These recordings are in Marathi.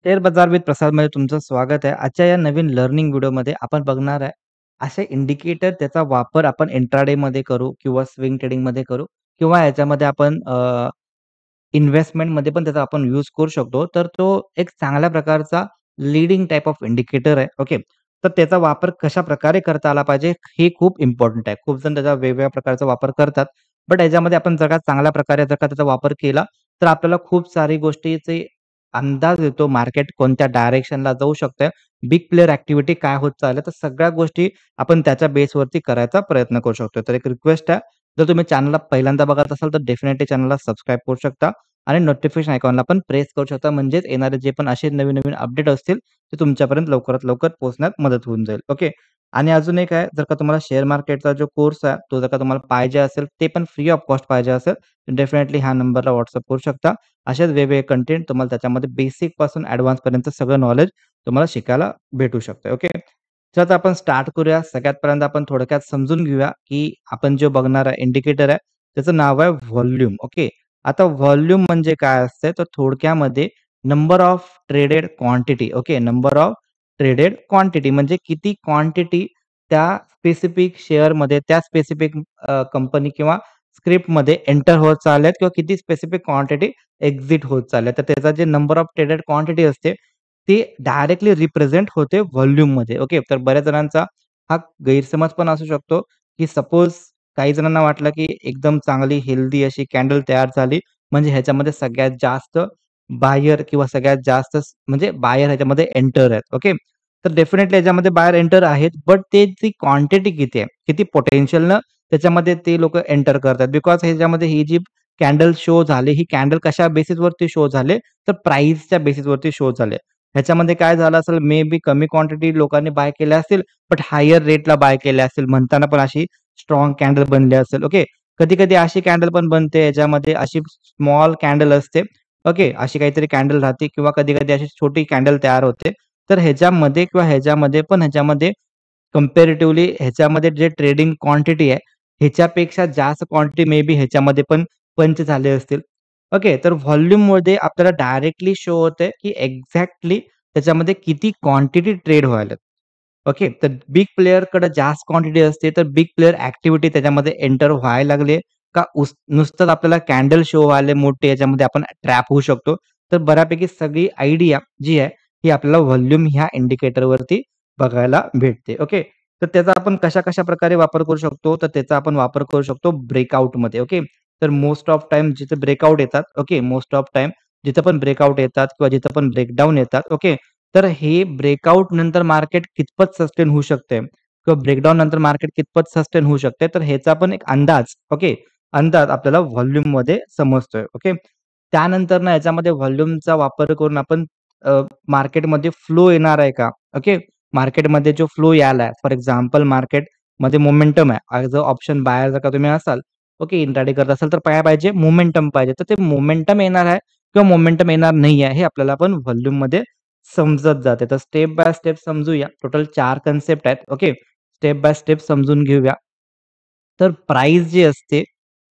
शेअर बाजार विथ प्रसादमध्ये तुमचं स्वागत आहे. आजच्या या नवीन लर्निंग व्हिडिओमध्ये आपण बघणार आहे, असे इंडिकेटर त्याचा वापर आपण इंट्राडेमध्ये करू किंवा स्विंग ट्रेडिंगमध्ये करू किंवा याच्यामध्ये आपण इन्व्हेस्टमेंटमध्ये पण त्याचा आपण यूज करू शकतो. तर तो एक चांगल्या प्रकारचा लीडिंग टाइप ऑफ इंडिकेटर आहे. ओके. तर त्याचा वापर कशाप्रकारे करता आला पाहिजे, हे खूप इम्पोर्टंट आहे. खूप जण त्याचा वेगवेगळ्या प्रकारचा वापर करतात. बट याच्यामध्ये आपण जर का चांगल्या प्रकारे जर का त्याचा वापर केला, तर आपल्याला खूप सारी गोष्टीचे अंदाज येतो, मार्केट कोणत्या डायरेक्शनला जाऊ शकतंय, बिग प्लेयर ॲक्टिव्हिटी काय होत चालल्या, तर सगळ्या गोष्टी आपण त्याच्या बेसवरती करायचा प्रयत्न करू शकतो. तर एक रिक्वेस्ट आहे, जर तुम्ही चॅनलला पहिल्यांदा बघत असाल, तर डेफिनेटली चॅनलला सबस्क्राईब करू शकता आणि नोटिफिकेशन आयकॉनला पण प्रेस करू शकता. म्हणजेच येणारे जे पण असे नवीन-नवीन अपडेट असतील, ते तुमच्यापर्यंत लवकरात लवकर पोहोचण्यात मदत होऊन जाईल. ओके. आणि अजून एक आहे, जर का तुम्हाला शेअर मार्केटचा जो कोर्स आहे, तो जर का तुम्हाला पाहिजे असेल, ते पण फ्री ऑफ कॉस्ट पाहिजे असेल, तर डेफिनेटली ह्या नंबरला WhatsApp करू शकता. असेच वेगवेगळे कंटेंट तुम्हाला त्याच्यामध्ये बेसिकपासून ॲडव्हान्सपर्यंत सगळं नॉलेज तुम्हाला शिकायला भेटू शकतं. ओके. तर आता आपण स्टार्ट करूया. सगळ्यात पहिल्यांदा आपण थोडक्यात समजून घेऊया, की आपण जो बघणारा इंडिकेटर आहे, त्याचं नाव आहे व्हॉल्यूम. ओके. आता व्हॉल्यूम म्हणजे काय असते, तर थोडक्यामध्ये number of traded quantity. Okay. Number of traded quantity म्हणजे किती क्वांटिटी त्या स्पेसिफिक शेअरमध्ये, त्या स्पेसिफिक कंपनी किंवा स्क्रिप्टमध्ये एंटर होत चालल्यात किंवा किती स्पेसिफिक क्वांटिटी एक्झिट होत चालल्या. तर त्याचा जे नंबर ऑफ ट्रेडेड क्वांटिटी असते, ती डायरेक्टली रिप्रेझेंट होते व्हॉल्यूममध्ये. ओके. तर बऱ्याच जणांचा हा गैरसमज पण असू शकतो, की सपोज काही जणांना वाटलं, की एकदम चांगली हेल्दी अशी कॅन्डल तयार झाली, म्हणजे ह्याच्यामध्ये सगळ्यात जास्त बायर किंवा सगळ्यात जास्त म्हणजे बायर ह्याच्यामध्ये एंटर आहेत. ओके. तर डेफिनेटली ह्याच्यामध्ये बायर एंटर आहेत, बट ती क्वांटिटी किती आहे? किती पोटेन्शियलनं त्याच्यामध्ये ते लोकं एंटर करतात. बिकॉज ह्याच्यामध्ये ही जी कॅन्डल शो झाली, ही कॅन्डल कशा बेसिसवरती शो झाले, तर प्राइसच्या बेसिसवरती शो झाले. ह्याच्यामध्ये काय झालं असेल, मे बी कमी क्वांटिटी लोकांनी बाय केल्या असतील, बट हायर रेटला बाय केल्या असतील. म्हणताना पण अशी स्ट्राँग कॅन्डल बनली असेल. ओके. कधी-कधी अशी कॅन्डल पण बनते, याच्यामध्ये अशी स्मॉल कॅन्डल असते. ओके. अशी काहीतरी कॅन्डल राहते किंवा कधी-कधी अशी छोटी कॅन्डल तयार होते. तर ह्याच्यामध्ये किंवा ह्याच्यामध्ये कंपॅरेटिव्हली ह्याच्यामध्ये जे ट्रेडिंग क्वांटिटी आहे, ह्याच्यापेक्षा जास्त क्वांटिटी मे बी ह्याच्यामध्ये पण पंच झाले असतील. ओके. तर व्हॉल्यूममध्ये आपल्याला डायरेक्टली शो होतंय, की एक्झॅक्टली त्याच्यामध्ये किती क्वांटिटी ट्रेड व्हायल्यात. ओके. तर बिग प्लेयरकडे जास्त क्वांटिटी असते, तर बिग प्लेयर ॲक्टिव्हिटी त्याच्यामध्ये एंटर व्हायला लागले का नुसतंच आपल्याला कॅन्डल शो व्हायले मोठे याच्यामध्ये आपण ट्रॅप होऊ शकतो. तर बऱ्यापैकी सगळी आयडिया जी आहे, ही आपल्याला व्हॉल्यूम ह्या इंडिकेटरवरती बघायला भेटते. ओके. तर त्याचा आपण कशा-कशा प्रकारे वापर करू शकतो, तर त्याचा आपण वापर करू शकतो ब्रेकआउटमध्ये. ओके. तर मोस्ट ऑफ टाईम जिथे ब्रेकआउट येतात, ओके, मोस्ट ऑफ टाईम जिथं पण ब्रेकआउट येतात किंवा जिथं पण ब्रेकडाउन येतात, ओके. तर हे ब्रेकआउट नंतर मार्केट कितपत सस्टेन होऊ शकते किंवा ब्रेकडाउन नंतर मार्केट कितपत सस्टेन होऊ शकते, तर ह्याचा पण एक अंदाज, ओके, अंदाज आपल्याला व्हॉल्यूममध्ये समजतोय. ओके. त्यानंतर ना याच्यामध्ये व्हॉल्यूमचा वापर करून आपण मार्केटमध्ये फ्लो येणार आहे का? ओके. मार्केटमध्ये जो फ्लो यायला फॉर एक्झाम्पल मार्केटमध्ये मोमेंटम आहे. ॲज अ ऑप्शन बायर जर का तुम्ही असाल, ओके, इंट्राडे करत असाल, तर काय पाहिजे? मोमेंटम पाहिजे. तर ते मोमेंटम येणार आहे किंवा मोमेंटम येणार नाही आहे, हे आपल्याला पण व्हॉल्यूममध्ये समजत जाते. तर स्टेप बाय स्टेप समजूया. टोटल 4 कन्सेप्ट आहेत. ओके. स्टेप बाय स्टेप समजून घेऊया. तर प्राइस जी असते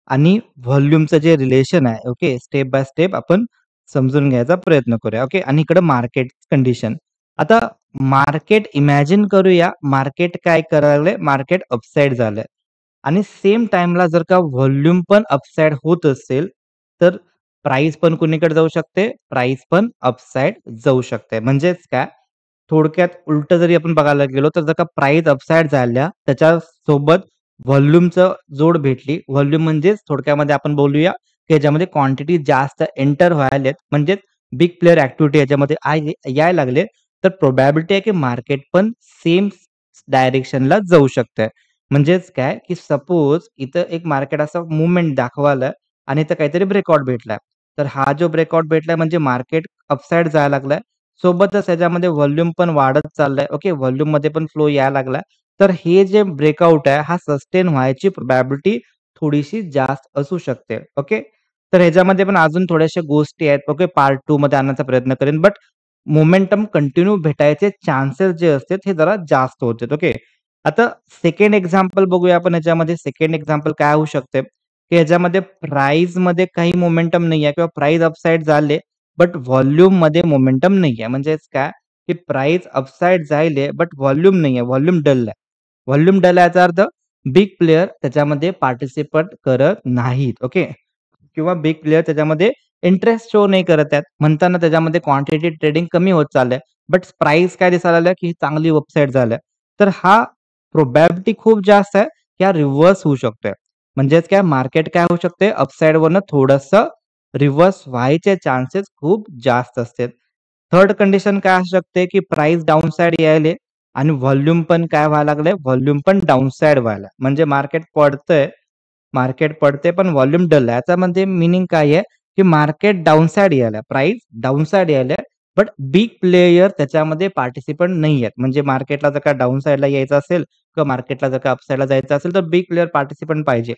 आणि व्हॉल्यूमचं जे रिलेशन आहे, ओके, स्टेप बाय स्टेप आपण समजून घ्यायचा प्रयत्न करूया. ओके. आणि इकडं मार्केट कंडिशन. आता मार्केट इमॅजिन करूया, मार्केट काय करायला लागलंय? मार्केट अपसाइड झालंय आणि सेम टाईमला जर का व्हॉल्यूम पण अपसाइड होत असेल, तर प्राइस पण कुणीकडे जाऊ शकते? प्राइस पण अपसाइड जाऊ शकते. म्हणजेच काय? थोडक्यात उलटं जरी आपण बघायला गेलो, तर जर का प्राइस अपसाइड झाल्या, त्याच्यासोबत व्हॉल्यूमचं जोड भेटली. व्हॉल्यूम म्हणजेच थोडक्यामध्ये आपण बोलूया, की याच्यामध्ये क्वांटिटी जास्त एंटर व्हायलेत, म्हणजेच बिग प्लेयर ॲक्टिव्हिटी याच्यामध्ये यायला लागले, तर प्रोबॅबिलिटी आहे, की मार्केट पण सेम डायरेक्शनला जाऊ शकतंय. म्हणजेच काय, की सपोज इथं एक मार्केट असं मूव्हमेंट दाखवालं आणि इथं काहीतरी ब्रेकआउट भेटलाय. तर हा जो ब्रेकआउट भेटलाय म्हणजे मार्केट अपसाइड जायला लागलाय. सोबतच ह्याच्यामध्ये व्हॉल्यूम पण वाढत चाललाय. ओके. व्हॉल्यूममध्ये पण फ्लो यायला लागलाय. तर हे जे ब्रेकआउट आहे, हा सस्टेन व्हायची प्रोबॅबिलिटी थोडीशी जास्त असू शकते. ओके. तर ह्याच्यामध्ये पण अजून थोड्याशा गोष्टी आहेत. ओके. पार्ट 2 मध्ये आणण्याचा प्रयत्न करेन. बट मोमेंटम कंटिन्यू भेटायचे चान्सेस जे असतात, हे जरा जास्त होतात. ओके. आता सेकंड एक्झाम्पल बघूया आपण ह्याच्यामध्ये. सेकंड एक्झाम्पल काय होऊ शकते, की ह्याच्यामध्ये प्राइसमध्ये काही मोमेंटम नाहीये किंवा प्राइस अपसाइड झाले. बट व्हॉल्यूममध्ये मोमेंटम नाहीये. म्हणजेच काय, की प्राईस अपसाइड जायले, बट व्हॉल्यूम नाहीये. व्हॉल्यूम डल आहे. व्हॉल्यूम डल याचा अर्थ बिग प्लेयर त्याच्यामध्ये पार्टिसिपेट करत नाहीत. ओके. किंवा बिग प्लेयर त्याच्यामध्ये इंटरेस्ट शो नाही करत आहेत. म्हणताना त्याच्यामध्ये क्वांटिटी ट्रेडिंग कमी होत चाललंय. बट प्राईस काय दिसायला लागलं, की चांगली अपसाइड झाल्या. तर हा प्रोबॅबिलिटी खूप जास्त आहे, की हा रिव्हर्स होऊ शकतोय. म्हणजेच काय मार्केट काय होऊ शकते अपसाइडवरनं थोडंसं रिव्हर्स व्हायचे चान्सेस खूप जास्त असतात. थर्ड कंडिशन काय असू शकते, की प्राइस डाउन साइड यायले आणि व्हॉल्यूम पण काय व्हायला लागलंय, व्हॉल्यूम पण डाउन साइड व्हायला. म्हणजे मार्केट पडते पण व्हॉल्यूम डल आहे. याच्यामध्ये मीनिंग काय आहे, की मार्केट डाउन साइड यायला, प्राइस डाउन साइड यायला, बट बिग प्लेयर त्याच्यामध्ये पार्टिसिपंट नाहीयेत. म्हणजे मार्केटला जर का डाउन साइडला यायचं असेल किंवा मार्केटला जर का अप साइडला जायचं असेल, तर बिग प्लेयर पार्टिसिपंट पाहिजे.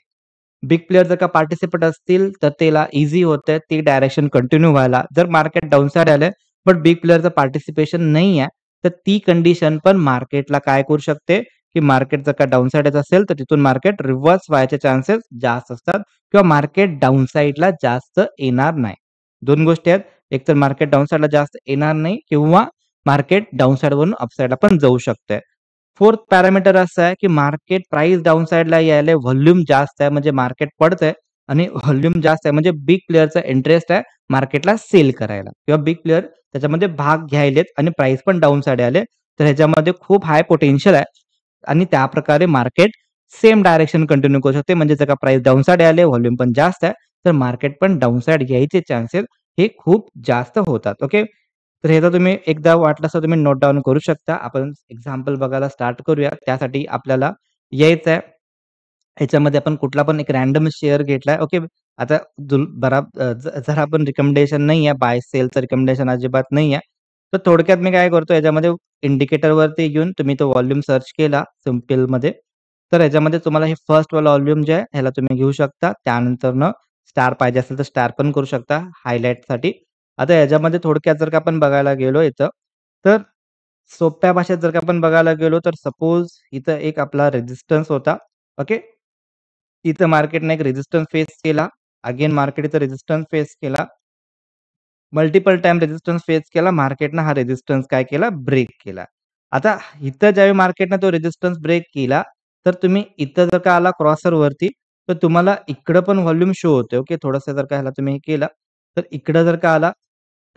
बिग प्लेयर जर का पार्टिसिपंट असतील, तर त्याला ईझी होतंय ती डायरेक्शन कंटिन्यू व्हायला. जर मार्केट डाउन साइड आलंय, बट बिग प्लेयरचं पार्टिसिपेशन नाही आहे, तर ती कंडिशन पण मार्केटला काय करू शकते, की मार्केट जर का डाउन साइडच असेल, तर तिथून मार्केट रिव्हर्स व्हायचे चान्सेस जास्त असतात किंवा मार्केट डाउन साइडला जास्त येणार नाही. 2 गोष्टी आहेत. एकतर मार्केट डाउन साइडला जास्त येणार नाही किंवा मार्केट डाउन साइडवरून अप साइडला पण जाऊ शकतंय. फोर्थ पॅरामीटर असं आहे, की मार्केट प्राइस डाउन साइडला यायलंय, व्हॉल्यूम जास्त आहे म्हणजे मार्केट पडतंय आणि व्हॉल्यूम जास्त आहे म्हणजे बिग प्लेयरचा इंटरेस्ट आहे मार्केटला सेल करायला किंवा बिग प्लेयर त्याच्यामध्ये भाग घ्यायलेत आणि प्राइस पण डाउन साइड आले. तर ह्याच्यामध्ये खूप हाय पोटेन्शियल आहे आणि त्याप्रकारे मार्केट सेम डायरेक्शन कंटिन्यू करू शकते. म्हणजे जर का प्राइस डाउन साइड आले, व्हॉल्यूम पण जास्त आहे, तर मार्केट पण डाउन साइड यायचे चान्सेस हे खूप जास्त होतात. ओके. तर ह्याचा तुम्ही एकदा वाटलंस तर तुम्ही नोट डाउन करू शकता. आपण एक्झाम्पल बघायला स्टार्ट करूया. त्यासाठी आपल्याला यायचं आहे. ह्याच्यामध्ये आपण कुठला पण एक रँडम शेअर घेतलाय. ओके. आता जर आपण रिकमेंडेशन नाही आहे, बाय सेलचं रिकमेंडेशन अजिबात नाही आहे. तर थोडक्यात मी काय करतो याच्यामध्ये इंडिकेटरवरती घेऊन तुम्ही तो व्हॉल्यूम सर्च केला सिम्पलमध्ये. तर ह्याच्यामध्ये तुम्हाला हे फर्स्ट वाला व्हॉल्यूम जे आहे ह्याला तुम्ही घेऊ शकता. त्यानंतरनं स्टार पाहिजे असेल तर स्टार पण करू शकता हायलाइटसाठी. आता ह्याच्यामध्ये थोडक्यात जर का आपण बघायला गेलो इथं, तर सोप्या भाषेत जर का आपण बघायला गेलो, तर सपोज इथं एक आपला रेझिस्टन्स होता. ओके. इथं मार्केटने एक रेझिस्टन्स फेस केला. अगेन मार्केट इथं रेझिस्टन्स फेस केला. मल्टिपल टाईम रेझिस्टन्स फेस केला. मार्केटनं हा रेझिस्टन्स काय केला, ब्रेक केला. आता इथं ज्यावेळी मार्केटनं तो रेझिस्टन्स ब्रेक केला, तर तुम्ही इथं जर का आला क्रॉसरवरती, तर तुम्हाला इकडं पण व्हॉल्यूम शो होते. ओके. थोडंसं जर का ह्याला तुम्ही हे केलं, तर इकडं जर का आला,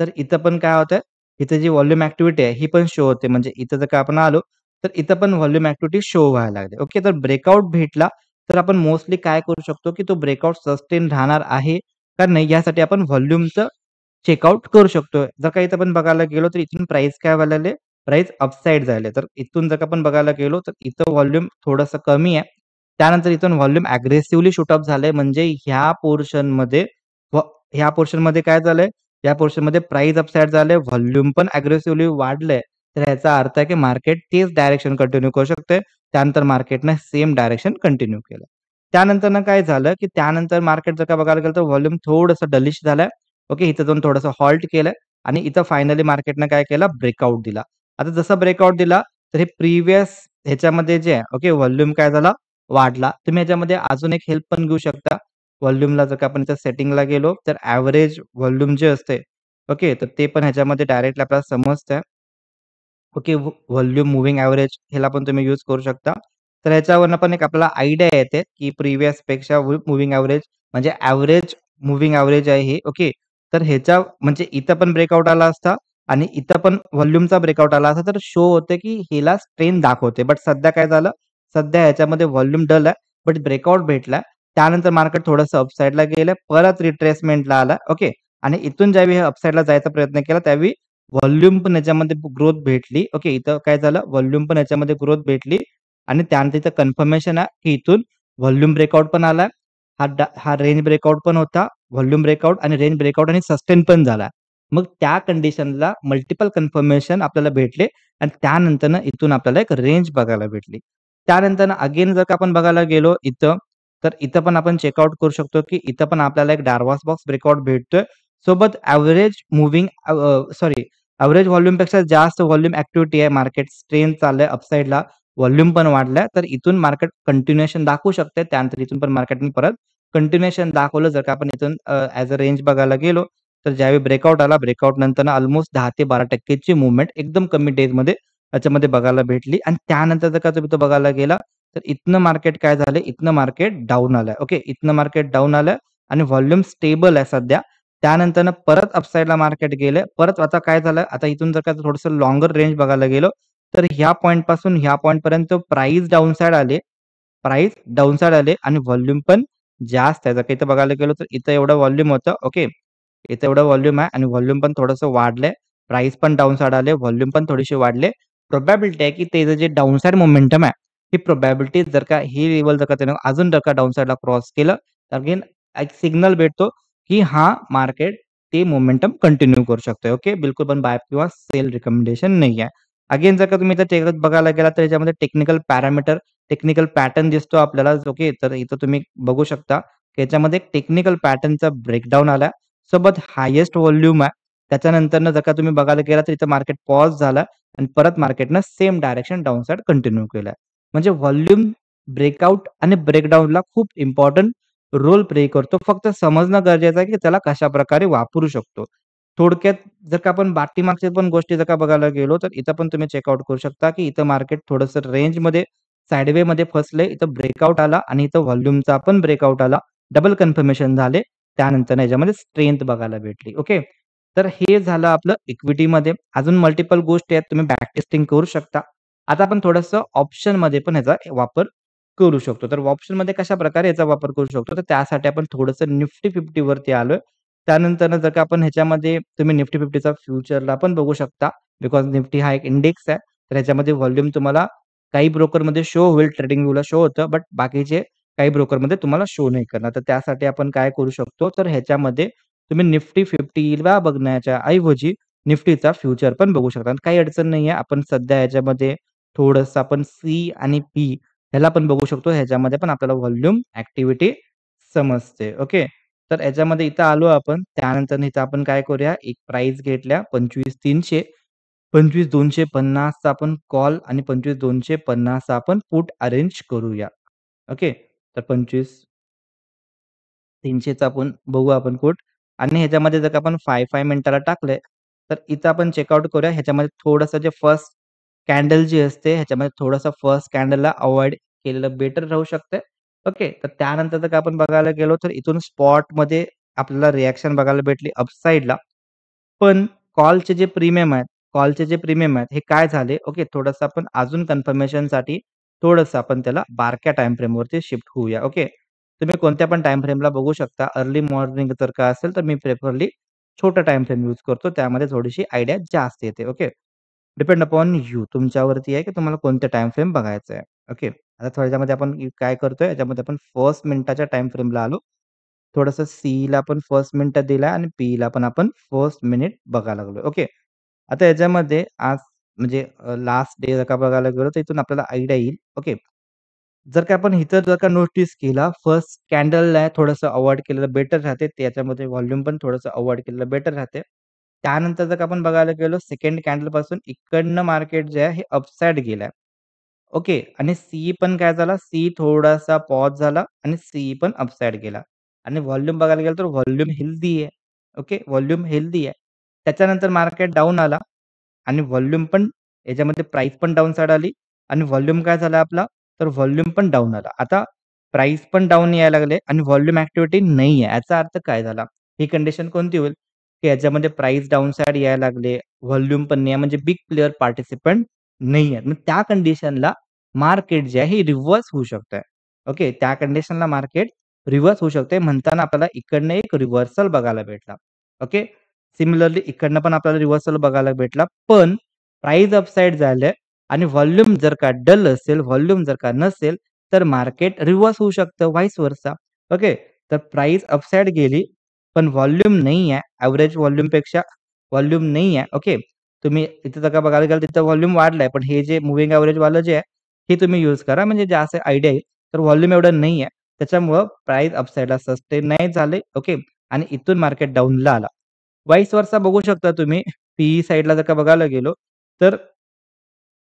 तर इथं पण काय होतंय, इथं जी व्हॉल्यूम ॲक्टिव्हिटी आहे, ही पण शो होते. म्हणजे इथं जर का आपण आलो, तर इथं पण व्हॉल्यूम ॲक्टिव्हिटी शो व्हायला लागते. ओके. तर ब्रेकआउट भेटला, तर आपण मोस्टली काय करू शकतो, की तो ब्रेकआउट सस्टेन राहणार आहे का नाही, यासाठी आपण व्हॉल्यूमचं चेकआउट करू शकतो. जर का इथं आपण बघायला गेलो, तर इथून प्राइस काय व्हायला लागले, प्राइस अपसाइड झाले. तर इथून जर का आपण बघायला गेलो, तर इथं व्हॉल्यूम थोडंसं कमी आहे. त्यानंतर इथून व्हॉल्यूम अग्रेसिव्हली शूट अप झालंय. म्हणजे व ह्या पोर्शनमध्ये काय झालंय, या पोर्शनमध्ये प्राइस अपसाइड झालंय, व्हॉल्यूम पण अग्रेसिव्हली वाढलंय. तर याचा अर्थ आहे, की मार्केट तेच डायरेक्शन कंटिन्यू करू शकते. त्यानंतर मार्केटनं सेम डायरेक्शन कंटिन्यू केलं. त्यानंतरनं काय झालं, की त्यानंतर मार्केट जर का बघायला गेलं, तर व्हॉल्यूम थोडंसं डलिश झालंय. ओके. इथं जाऊन थोडंसं हॉल्ट केलंय आणि इथं फायनली मार्केटनं काय केलं, ब्रेकआउट दिला. आता जसा ब्रेकआउट दिला, तर हे प्रिव्हियस ह्याच्यामध्ये जे आहे, ओके, व्हॉल्यूम काय झाला, वाढला. तुम्ही ह्याच्यामध्ये अजून एक हेल्प पण घेऊ शकता. व्हॉल्यूमला जर का आपण इथं सेटिंगला गेलो, तर एव्हरेज व्हॉल्यूम जे असते, ओके, तर ते पण ह्याच्यामध्ये डायरेक्टली आपल्याला समजतंय. ओके. व्हॉल्यूम मूव्हिंग एव्हरेज ह्याला पण तुम्ही यूज करू शकता. तर ह्याच्यावरनं पण एक आपल्याला आयडिया येते, की प्रिव्हियसपेक्षा मूव्हिंग एव्हरेज म्हणजे एव्हरेज मूव्हिंग एव्हरेज आहे हे. ओके. तर ह्याच्या म्हणजे इथं पण ब्रेकआउट आला असता आणि इथं पण व्हॉल्यूमचा ब्रेकआउट आला असता, तर शो होते, की ह्याला स्ट्रेन दाखवते. बट सध्या काय झालं, सध्या ह्याच्यामध्ये व्हॉल्यूम डल आहे, बट ब्रेकआउट भेटला. त्यानंतर मार्केट थोडंसं अपसाइडला गेलं, परत रिट्रेसमेंटला आला. ओके. आणि इथून ज्यावेळी हे अपसाइडला जायचा प्रयत्न केला, त्यावेळी व्हॉल्यूम पण याच्यामध्ये ग्रोथ भेटली. ओके. इथं काय झालं, व्हॉल्यूम पण याच्यामध्ये ग्रोथ भेटली आणि त्यानंतर इथं कन्फर्मेशन आहे, की इथून व्हॉल्यूम ब्रेकआउट पण आला. हा रेंज ब्रेकआउट पण होता. व्हॉल्यूम ब्रेकआउट आणि रेंज ब्रेकआउट आणि सस्टेन पण झाला. मग त्या कंडिशनला मल्टिपल कन्फर्मेशन आपल्याला भेटले आणि त्यानंतरनं इथून आपल्याला एक रेंज बघायला भेटली. त्यानंतरनं अगेन जर का आपण बघायला गेलो इथं, तर इथं पण आपण चेकआउट करू शकतो, की इथं पण आपल्याला एक डार्वास बॉक्स ब्रेकआउट भेटतोय. सोबत एव्हरेज व्हॉल्यूमपेक्षा जास्त व्हॉल्यूम ॲक्टिव्हिटी आहे. मार्केट स्ट्रेंथ चाललंय अपसाइडला. व्हॉल्यूम पण वाढलाय. तर इथून मार्केट कंटिन्युएशन दाखवू शकते. त्यानंतर इथून पण मार्केटने परत कंटिन्युएशन दाखवलं. जर का आपण इथून ॲज अ रेंज बघायला गेलो, तर ज्यावेळी ब्रेकआउट आला, ब्रेकआउट नंतर ऑलमोस्ट 10 ते 12% ची मूव्हमेंट एकदम कमी डेजमध्ये याच्यामध्ये बघायला भेटली आणि त्यानंतर जर का तुम्ही तो बघायला गेला, तर इथनं मार्केट काय झालं, इथनं मार्केट डाउन आलंय. ओके. इथनं मार्केट डाउन आलं आणि व्हॉल्यूम स्टेबल आहे सध्या. त्यानंतरनं परत अपसाइडला मार्केट गेलं. परत आता काय झालं, आता इथून जर का थोडंसं लॉंगर रेंज बघायला गेलो, तर ह्या पॉइंटपासून ह्या पॉइंटपर्यंत प्राइस डाउनसाइड आले. प्राइस डाउनसाइड आले आणि व्हॉल्यूम पण जास्त आहे. जर का इथं बघायला गेलो, तर इथं एवढं व्हॉल्यूम होतं. ओके. इथं एवढं व्हॉल्यूम आहे आणि व्हॉल्यूम पण थोडंसं वाढलंय. प्राइस पण डाउनसाइड आले, व्हॉल्यूम पण थोडीशी वाढले. प्रोबॅबिलिटी आहे, की त्याचं जे डाउनसाइड मोमेंटम आहे, ही प्रोबॅबिलिटी जर का ही लेव्हल जर का त्यानं अजून जर का डाउनसाइडला क्रॉस केलं, तर अगेन एक सिग्नल भेटतो, की हा मार्केट ते मोमेंटम कंटिन्यू करू शकतोय. ओके. बिलकुल पण बाय किंवा सेल रिकमेंडेशन नाही आहे. अगेन जर का तुम्ही इथं बघायला गेलात, तर याच्यामध्ये टेक्निकल पॅरामीटर, टेक्निकल पॅटर्न दिसतो आपल्याला. ओके. तर इथं तुम्ही बघू शकता, की याच्यामध्ये एक टेक्निकल पॅटर्नचा ब्रेकडाउन आला. सोबत हायेस्ट व्हॉल्यूम आहे. त्याच्यानंतरनं जर का तुम्ही बघायला गेलात, तर इथं मार्केट पॉज झाला आणि परत मार्केटनं same direction down side continue केलाय. म्हणजे व्हॉल्यूम ब्रेकआउट आणि ब्रेकडाउनला खूप इम्पोर्टंट रोल प्ले करतो. फक्त समजणं गरजेचं आहे, की त्याला कशाप्रकारे वापरू शकतो. थोडक्यात जर का आपण पाठीमागच्या पण गोष्टी जर का बघायला गेलो, तर इथं पण तुम्ही चेकआउट करू शकता, की इथं मार्केट थोडंसं रेंजमध्ये साइडवेमध्ये फसलंय. इथं ब्रेकआउट आला आणि इथं व्हॉल्यूमचा पण ब्रेकआउट आला. डबल कन्फर्मेशन झाले. त्यानंतर याच्यामध्ये स्ट्रेंथ बघायला भेटली. ओके. तर हे झालं आपलं इक्विटीमध्ये. अजून मल्टिपल गोष्टी आहेत. तुम्ही बॅक टेस्टिंग करू शकता. आता आपण थोडंसं ऑप्शनमध्ये पण ह्याचा वापर करू शकतो. तर ऑप्शनमध्ये कशाप्रकारे याचा वापर करू शकतो, तर त्यासाठी आपण थोडंसं निफ्टी 50 वरती आलोय. त्यानंतरनं जर का आपण ह्याच्यामध्ये तुम्ही निफ्टी 50चा फ्युचरला पण बघू शकता. बिकॉज निफ्टी हा एक इंडेक्स आहे. तर ह्याच्यामध्ये व्हॉल्यूम तुम्हाला काही ब्रोकरमध्ये शो होईल, ट्रेडिंग व्ह्यूला शो होतं, बट बाकीचे काही ब्रोकरमध्ये तुम्हाला शो नाही करणार. तर त्यासाठी आपण काय करू शकतो, तर ह्याच्यामध्ये तुम्ही निफ्टी 50ला बघण्याच्या ऐवजी निफ्टीचा फ्युचर पण बघू शकता. आणि काही अडचण नाहीये. आपण सध्या ह्याच्यामध्ये थोडंसं आपण सी आणि पी ह्याला पण बघू शकतो. ह्याच्यामध्ये पण आपल्याला व्हॉल्यूम ॲक्टिव्हिटी समजते. ओके. तर याच्यामध्ये इथं आलो आपण. त्यानंतर इथं आपण काय करूया, एक प्राइस घेतल्या 25,300, 25,250 चा आपण कॉल आणि 25,250 चा आपण पुट अरेंज करूया. ओके. तर 25,300 चा आपण बघू आपण पुट आणि ह्याच्यामध्ये जर का आपण 5-5 मिनिटाला टाकलंय, तर इथं आपण चेकआउट करूया. ह्याच्यामध्ये थोडंसं जे फर्स्ट कॅन्डल जी असते, ह्याच्यामध्ये थोडंसं फर्स्ट कॅन्डलला अव्हॉइड केलेलं बेटर राहू शकतंय. ओके. तर त्यानंतर जर का आपण बघायला गेलो, तर इथून स्पॉटमध्ये आपल्याला रिएक्शन बघायला भेटली अपसाइडला. पण कॉलचे जे प्रीमियम आहेत, हे काय झाले, ओके, थोडंसं आपण अजून कन्फर्मेशनसाठी थोडंसं आपण त्याला बारक्या टाईम फ्रेमवरती शिफ्ट होऊया. ओके. तुम्ही कोणत्या पण टाईम फ्रेमला बघू शकता. अर्ली मॉर्निंग जर का असेल, तर मी प्रेफरली छोटा टाईम फ्रेम यूज करतो. त्यामध्ये थोडीशी आयडिया जास्त येते. ओके. Depend upon you. तुमच्यावरती आहे, की तुम्हाला कोणतं टाईम फ्रेम बघायचं आहे. ओके. आता थोड्यामध्ये आपण काय करतोय, याच्यामध्ये आपण फर्स्ट मिनिटाच्या टाईम फ्रेमला आलो. थोडंसं सीला पण फर्स्ट मिनिट दिलाय आणि पीला पण आपण फर्स्ट मिनिट बघायला लागलोय. ओके. आता याच्यामध्ये आज म्हणजे लास्ट डे जर का बघायला गेलो, तर इथून आपल्याला आयडिया येईल. ओके. जर का आपण इथं जर का नोटीस केला, फर्स्ट कॅन्डलला थोडंसं अव्हॉइड केलेलं बेटर राहते. त्याच्यामध्ये व्हॉल्यूम पण थोडंसं अव्हॉइड केलेलं बेटर राहते. त्यानंतर जर का आपण बघायला गेलो, सेकंड कॅन्डलपासून इकडनं मार्केट जे आहे, हे अपसाइड गेलंय. ओके. आणि सी पण काय झाला, सी थोडासा पॉज झाला आणि सी पण अपसाइड गेला. आणि व्हॉल्यूम बघायला गेलं तर व्हॉल्यूम हेल्दी आहे. ओके. व्हॉल्यूम हेल्दी आहे. त्याच्यानंतर मार्केट डाउन आला आणि व्हॉल्यूम पण याच्यामध्ये प्राइस पण डाउन साइड आली आणि व्हॉल्यूम काय झाला आपला, तर व्हॉल्यूम पण डाउन आला. आता प्राइस पण डाउन यायला लागले आणि व्हॉल्यूम ॲक्टिव्हिटी नाही आहे. याचा अर्थ काय झाला? ही कंडिशन कोणती होईल, की याच्यामध्ये प्राइस डाउन साइड यायला लागले, व्हॉल्यूम पण नाही आहे, म्हणजे बिग प्लेयर पार्टिसिपंट नाही आहेत. मग त्या कंडिशनला मार्केट जे आहे हे रिव्हर्स होऊ शकतंय. ओके. त्या कंडिशनला मार्केट रिव्हर्स होऊ शकते. म्हणताना आपल्याला इकडनं एक रिव्हर्सल बघायला भेटला. ओके. सिमिलरली इकडनं पण आपल्याला रिव्हर्सल बघायला भेटला. पण प्राइस अपसाइड झालंय आणि व्हॉल्यूम जर का डल असेल, व्हॉल्यूम जर का नसेल, तर मार्केट रिव्हर्स होऊ शकतं, व्हाईस वर्सा. ओके. तर प्राइस अपसाइड गेली, पण व्हॉल्यूम नाही आहे. एव्हरेज व्हॉल्यूमपेक्षा व्हॉल्यूम नाही आहे. ओके. तुम्ही इथे जर का बघायला गेलं तिथं व्हॉल्यूम वाढलाय, पण हे जे मूव्हिंग एव्हरेजवालं जे आहे, हे तुम्ही यूज करा म्हणजे जास्त आयडिया येईल. तर व्हॉल्यूम एवढं नाही आहे. त्याच्यामुळं प्राइस अपसाइडला सस्टेन नाही झाले. ओके. आणि इथून मार्केट डाउनला आला. व्हाईस वर्सा बघू शकता तुम्ही. पी साइडला जर का बघायला गेलो, तर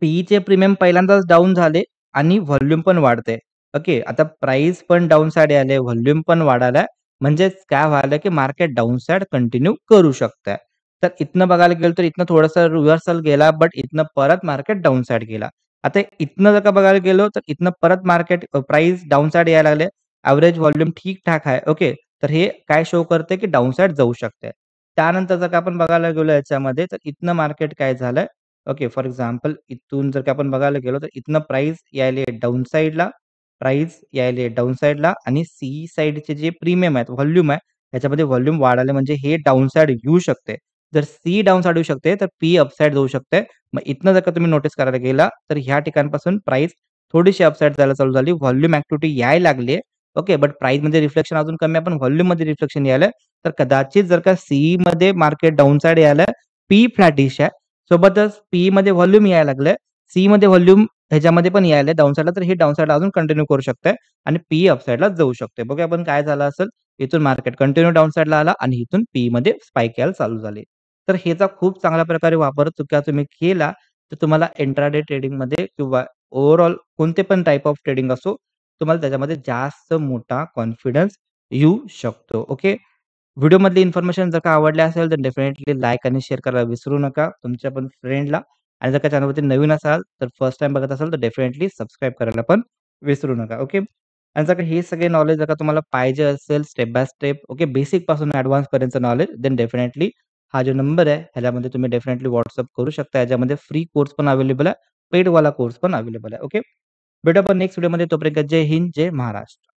पीईचे प्रीमियम पहिल्यांदाच डाउन झाले आणि व्हॉल्यूम पण वाढते. ओके. आता प्राइस पण डाउन साइड आले, व्हॉल्यूम पण वाढालाय. म्हणजेच काय व्हायलं, की मार्केट डाउन साइड कंटिन्यू करू शकतंय. तर इथनं बघायला गेलं तर इथनं थोडंसं रिव्हर्सल गेला, बट इथनं परत मार्केट डाउन साइड गेला. आता इथनं जर का बघायला गेलो, तर इथनं परत मार्केट प्राइस डाउन साइड यायला लागले. एव्हरेज व्हॉल्यूम ठीक-ठाक आहे. ओके. तर हे काय शो करते, की डाउन साइड जाऊ शकते. त्यानंतर जर का आपण बघायला गेलो याच्यामध्ये, तर इथनं मार्केट काय झालंय, ओके, फॉर एक्झाम्पल इथून जर का आपण बघायला गेलो, तर इथनं प्राइस यायले डाउन साइडला, प्राइस यायले डाउन साइडला आणि सी साइडचे जे प्रीमियम आहेत, व्हॉल्यूम आहे, त्याच्यामध्ये व्हॉल्यूम वाढाले म्हणजे हे डाउन साइड येऊ शकते. जर सी डाउन साइड येऊ शकते, तर पी अपसाइड जाऊ शकते. मग इथनं जर का तुम्ही नोटीस करायला गेला, तर ह्या ठिकाणापासून प्राइस थोडीशी अपसाइड जायला चालू झाली. व्हॉल्यूम ॲक्टिव्हिटी यायला लागली. ओके, बट प्राइसमध्ये रिफ्लेक्शन अजून कमी आहे, पण व्हॉल्यूममध्ये रिफ्लेक्शन यायलंय. तर कदाचित जर का सीमध्ये मार्केट डाउन साइड यायलंय, पी फ्लॅटिश आहे. सोबतच पीमध्ये व्हॉल्यूम यायला लागलंय. सीमध्ये व्हॉल्यूम ह्याच्यामध्ये पण यायलंय डाउन साइडला, तर हे डाउन साइडला अजून कंटिन्यू करू शकतंय आणि पी अपसाइडला जाऊ शकते. बघूया आपण काय झालं असेल. इथून मार्केट कंटिन्यू डाउन साइडला आला आणि इथून पीमध्ये स्पाइक यायला चालू झाली. तर ह्याचा खूप चांगल्या प्रकारे वापर जर तुम्ही केला, तर तुम्हाला इंट्राडे ट्रेडिंगमध्ये किंवा ओव्हरऑल कोणते पण टाइप ऑफ ट्रेडिंग असो, तुम्हाला त्याच्यामध्ये जास्त मोठा कॉन्फिडन्स येऊ शकतो. ओके. व्हिडिओमधली इन्फॉर्मेशन जर का आवडली असेल, तर डेफिनेटली लाईक आणि शेअर करायला विसरू नका तुमच्या पण फ्रेंडला. आणि जर का चॅनलवरती नवीन असाल, तर फर्स्ट टाईम बघत असाल, तर डेफिनेटली सबस्क्राईब करायला पण विसरू नका. ओके. आणि जर का हे सगळे नॉलेज जर का तुम्हाला पाहिजे असेल स्टेप बाय स्टेप, ओके, बेसिकपासून ॲडव्हान्सपर्यंतचं नॉलेज, देन डेफिनेटली हा जो नंबर आहे, ह्याच्यामध्ये तुम्ही डेफिनेटली WhatsApp करू शकता. याच्यामध्ये फ्री कोर्स पण अवेलेबल आहे, पेडवाला कोर्स पण अवेलेबल आहे. ओके. भेटू आपण नेक्स्ट व्हिडिओमध्ये. तोपर्यंत जय हिंद, जय महाराष्ट्र.